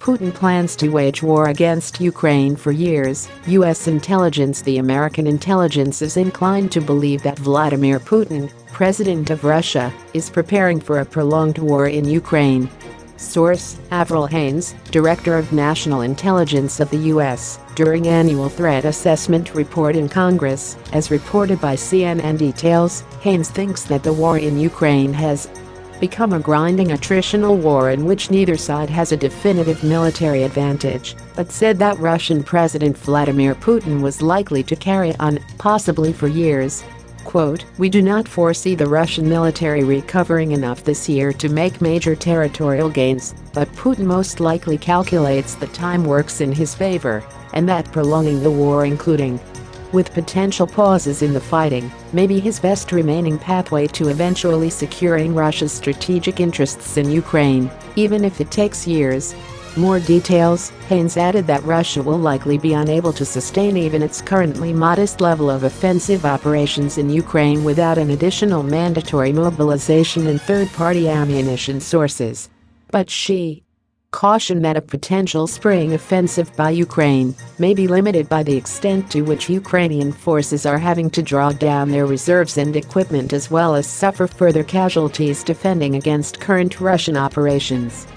Putin plans to wage war against Ukraine for years. U.S. intelligence. The American intelligence is inclined to believe that Vladimir Putin, president of Russia, is preparing for a prolonged war in Ukraine. Source: Avril Haines, Director of National Intelligence of the U.S., during annual threat assessment report in Congress, as reported by CNN. Details: Haines thinks that the war in Ukraine has become a grinding attritional war in which neither side has a definitive military advantage, but said that Russian President Vladimir Putin was likely to carry on, possibly for years. Quote, "We do not foresee the Russian military recovering enough this year to make major territorial gains, but Putin most likely calculates that time works in his favor, and that prolonging the war, including with potential pauses in the fighting, may be his best remaining pathway to eventually securing Russia's strategic interests in Ukraine, even if it takes years." More details: Haines added that Russia will likely be unable to sustain even its currently modest level of offensive operations in Ukraine without an additional mandatory mobilization and third-party ammunition sources. But she cautioned that a potential spring offensive by Ukraine may be limited by the extent to which Ukrainian forces are having to draw down their reserves and equipment as well as suffer further casualties defending against current Russian operations.